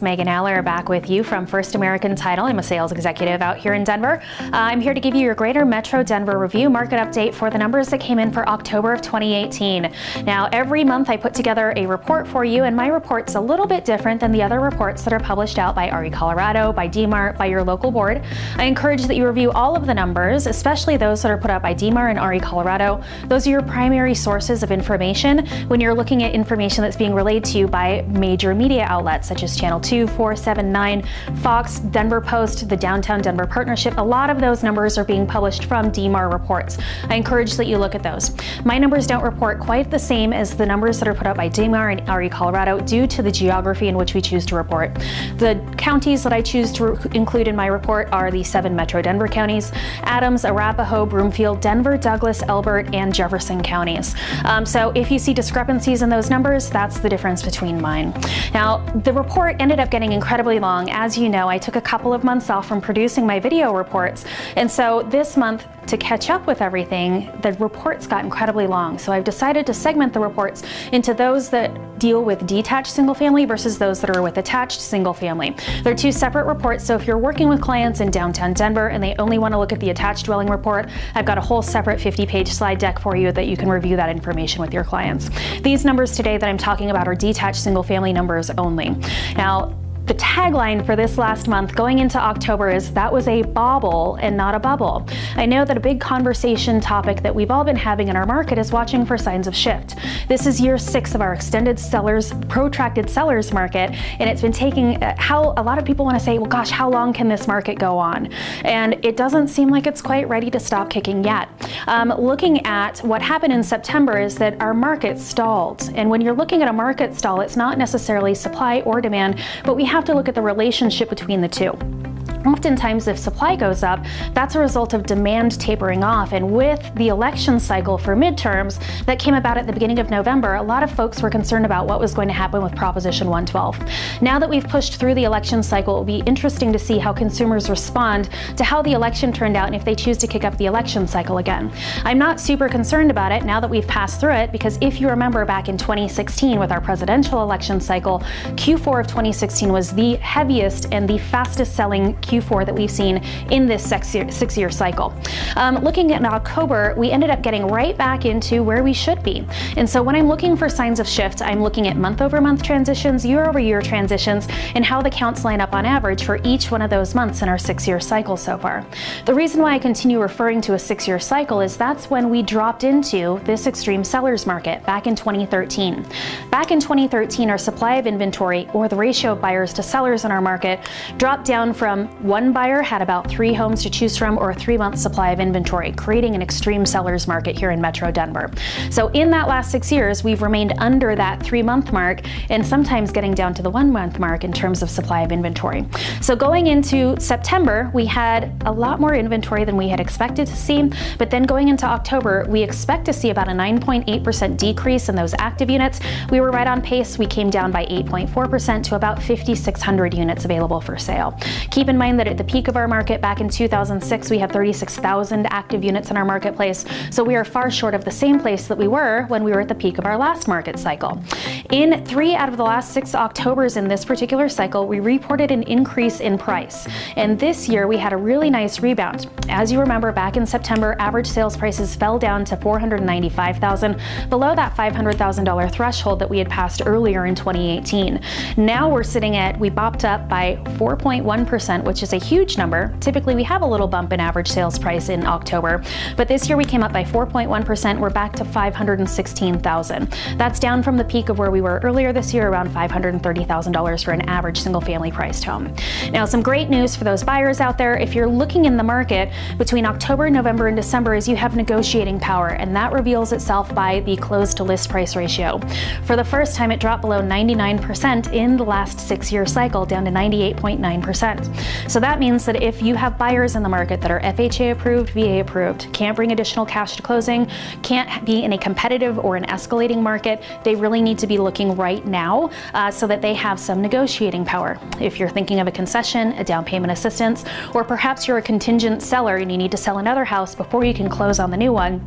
Megan Aller back with you from First American Title. I'm a sales executive out here in Denver. I'm here to give you your Greater Metro Denver Review market update for the numbers that came in for October of 2018. Now, every month I put together a report for you, and my report's a little bit different than the other reports that are published out by RE Colorado, by DMAR, by your local board. I encourage that you review all of the numbers, especially those that are put out by DMAR and RE Colorado. Those are your primary sources of information when you're looking at information that's being relayed to you by major media outlets such as Channel 2, 4, 7, 9, Fox, Denver Post, the Downtown Denver Partnership. A lot of those numbers are being published from DMAR reports. I encourage that you look at those. My numbers don't report quite the same as the numbers that are put out by DMAR and RE Colorado due to the geography in which we choose to report. The counties that I choose to include in my report are the 7 Metro Denver counties: Adams, Arapahoe, Broomfield, Denver, Douglas, Elbert, and Jefferson counties. So if you see discrepancies in those numbers, that's the difference between mine. Now, the report ended up getting incredibly long. As you know, I took a couple of months off from producing my video reports, and so this month, to catch up with everything, the reports got incredibly long. So I've decided to segment the reports into those that deal with detached single family versus those that are with attached single family. They're two separate reports, so if you're working with clients in downtown Denver and they only want to look at the attached dwelling report, I've got a whole separate 50-page slide deck for you that you can review that information with your clients. These numbers today that I'm talking about are detached single family numbers only. Now, the tagline for this last month going into October is "That was a bobble and not a bubble." I know that a big conversation topic that we've all been having in our market is watching for signs of shift. This is year 6 of our protracted sellers market, and it's been taking how a lot of people want to say, well, gosh, how long can this market go on? And it doesn't seem like it's quite ready to stop kicking yet. Looking at what happened in September is that our market stalled. And when you're looking at a market stall, it's not necessarily supply or demand, but we have to look at the relationship between the two. Oftentimes, if supply goes up, that's a result of demand tapering off. And with the election cycle for midterms that came about at the beginning of November, a lot of folks were concerned about what was going to happen with Proposition 112. Now that we've pushed through the election cycle, it will be interesting to see how consumers respond to how the election turned out and if they choose to kick up the election cycle again. I'm not super concerned about it now that we've passed through it, because if you remember back in 2016 with our presidential election cycle, Q4 of 2016 was the heaviest and the fastest selling Q4 that we've seen in this 6-year cycle. Looking at October, we ended up getting right back into where we should be. And so when I'm looking for signs of shift, I'm looking at month-over-month transitions, year-over-year transitions, and how the counts line up on average for each one of those months in our 6-year cycle so far. The reason why I continue referring to a 6-year cycle is that's when we dropped into this extreme seller's market back in 2013. Back in 2013, our supply of inventory, or the ratio of buyers to sellers in our market, dropped down from one buyer had about 3 homes to choose from, or a 3-month supply of inventory, creating an extreme seller's market here in Metro Denver. So in that last 6 years, we've remained under that 3-month mark and sometimes getting down to the 1-month mark in terms of supply of inventory. So going into September, we had a lot more inventory than we had expected to see, but then going into October, we expect to see about a 9.8% decrease in those active units. We were right on pace. We came down by 8.4% to about 5,600 units available for sale. Keep in mind that at the peak of our market back in 2006, we had 36,000 active units in our marketplace. So we are far short of the same place that we were when we were at the peak of our last market cycle. In 3 out of the last 6 Octobers in this particular cycle, we reported an increase in price. And this year we had a really nice rebound. As you remember, back in September, average sales prices fell down to $495,000, below that $500,000 threshold that we had passed earlier in 2018. Now we're sitting at, we bopped up by 4.1%, which is a huge number. Typically, we have a little bump in average sales price in October, but this year we came up by 4.1%. We're back to $516,000. That's down from the peak of where we were earlier this year, around $530,000 for an average single-family priced home. Now, some great news for those buyers out there. If you're looking in the market between October, November, and December, is you have negotiating power, and that reveals itself by the close to list price ratio. For the first time, it dropped below 99% in the last 6-year cycle, down to 98.9%. So that means that if you have buyers in the market that are FHA approved, VA approved, can't bring additional cash to closing, can't be in a competitive or an escalating market, they really need to be looking right now so that they have some negotiating power. If you're thinking of a concession, a down payment assistance, or perhaps you're a contingent seller and you need to sell another house before you can close on the new one,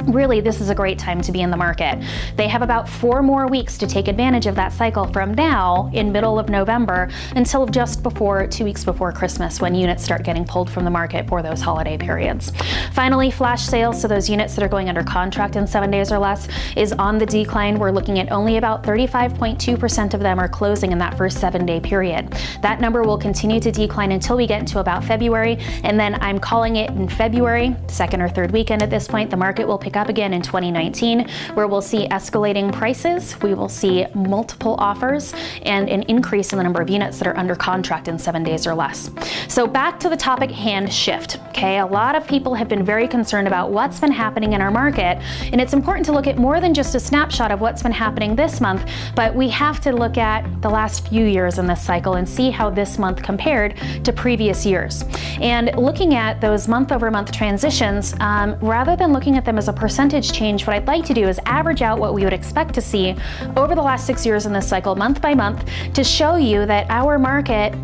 really, this is a great time to be in the market. They have about 4 more weeks to take advantage of that cycle from now in middle of November until just before 2 weeks before Christmas, when units start getting pulled from the market for those holiday periods. Finally, flash sales, so those units that are going under contract in 7 days or less, is on the decline. We're looking at only about 35.2% of them are closing in that first 7-day period. That number will continue to decline until we get into about February, and then I'm calling it in February, second or third weekend at this point, the market will pick up again in 2019, where we'll see escalating prices, we will see multiple offers, and an increase in the number of units that are under contract in 7 days or less. So back to the topic at hand, shift. Okay, a lot of people have been very concerned about what's been happening in our market, and it's important to look at more than just a snapshot of what's been happening this month, but we have to look at the last few years in this cycle and see how this month compared to previous years. And looking at those month-over-month transitions, rather than looking at them as a percentage change, what I'd like to do is average out what we would expect to see over the last 6 years in this cycle, month by month, to show you that our market,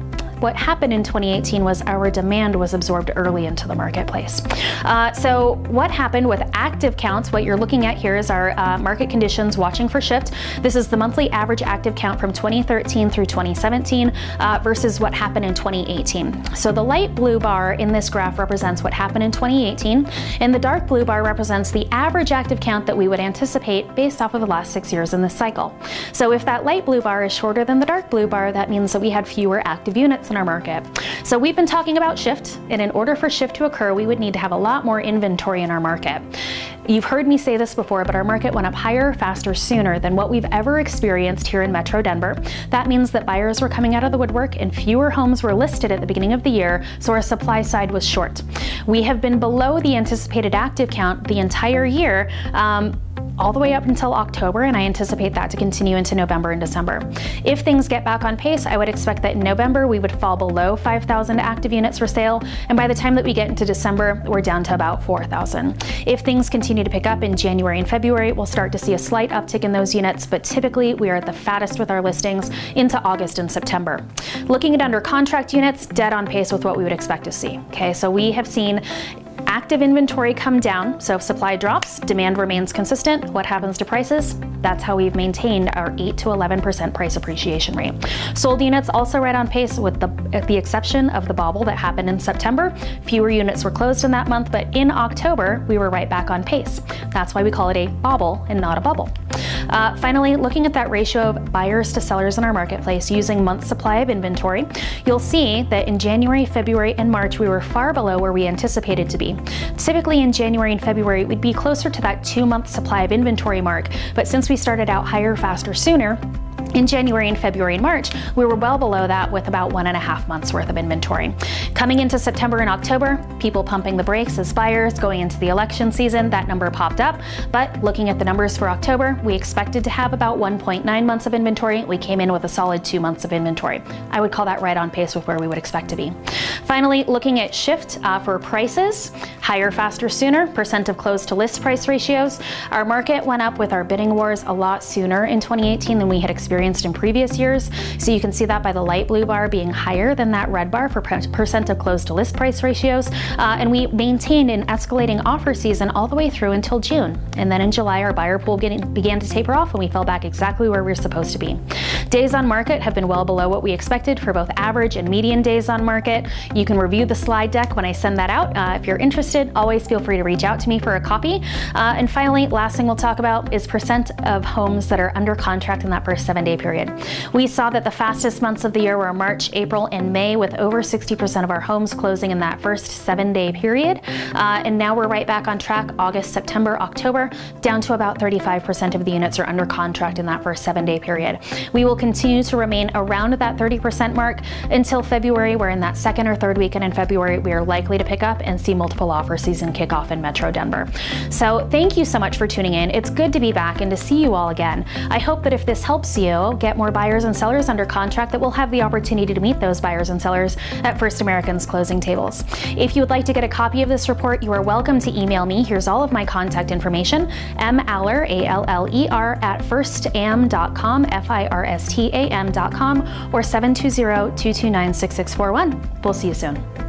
what happened in 2018 was our demand was absorbed early into the marketplace. So what happened with active counts, what you're looking at here is our market conditions watching for shift. This is the monthly average active count from 2013 through 2017 versus what happened in 2018. So the light blue bar in this graph represents what happened in 2018, and the dark blue bar represents the average active count that we would anticipate based off of the last 6 years in this cycle. So if that light blue bar is shorter than the dark blue bar, that means that we had fewer active units in our market. So we've been talking about shift, and in order for shift to occur, we would need to have a lot more inventory in our market. You've heard me say this before, but our market went up higher, faster, sooner than what we've ever experienced here in Metro Denver. That means that buyers were coming out of the woodwork and fewer homes were listed at the beginning of the year, so our supply side was short. We have been below the anticipated active count the entire year, all the way up until October, and I anticipate that to continue into November and December. If things get back on pace, I would expect that in November we would fall below 5,000 active units for sale, and by the time that we get into December, we're down to about 4,000. If things continue to pick up in January and February, we'll start to see a slight uptick in those units, but typically we are at the fattest with our listings into August and September. Looking at under contract units, dead on pace with what we would expect to see. Okay, so we have seen active inventory come down, so if supply drops, demand remains consistent. What happens to prices? That's how we've maintained our 8 to 11% price appreciation rate. Sold units also right on pace with the exception of the bobble that happened in September. Fewer units were closed in that month, but in October, we were right back on pace. That's why we call it a bobble and not a bubble. Finally, looking at that ratio of buyers to sellers in our marketplace using month supply of inventory, you'll see that in January, February, and March, we were far below where we anticipated to be. Typically in January and February, we'd be closer to that 2-month supply of inventory mark, but since we started out higher, faster, sooner, in January and February and March, we were well below that with about 1.5 months worth of inventory. Coming into September and October, people pumping the brakes as buyers going into the election season, that number popped up. But looking at the numbers for October, we expected to have about 1.9 months of inventory. We came in with a solid 2 months of inventory. I would call that right on pace with where we would expect to be. Finally, looking at shift for prices, higher, faster, sooner, percent of closed to list price ratios. Our market went up with our bidding wars a lot sooner in 2018 than we had experienced in previous years. So you can see that by the light blue bar being higher than that red bar for percent of closed to list price ratios. And we maintained an escalating offer season all the way through until June. And then in July, our buyer pool began to taper off and we fell back exactly where we were supposed to be. Days on market have been well below what we expected for both average and median days on market. You can review the slide deck when I send that out. If you're interested, always feel free to reach out to me for a copy. And finally, last thing we'll talk about is percent of homes that are under contract in that first 7-day period. We saw that the fastest months of the year were March, April, and May, with over 60% of our homes closing in that first 7-day period. And now we're right back on track, August, September, October, down to about 35% of the units are under contract in that first 7-day period. We will continue to remain around that 30% mark until February, where in that second or third weekend in February, we are likely to pick up and see multiple offer season kick off in Metro Denver. So thank you so much for tuning in. It's good to be back and to see you all again. I hope that if this helps you get more buyers and sellers under contract, that we'll have the opportunity to meet those buyers and sellers at First American's closing tables. If you would like to get a copy of this report, you are welcome to email me. Here's all of my contact information, maller, A-L-L-E-R, at firstam.com, firstam.com, or 720-229-6641. We'll see you soon.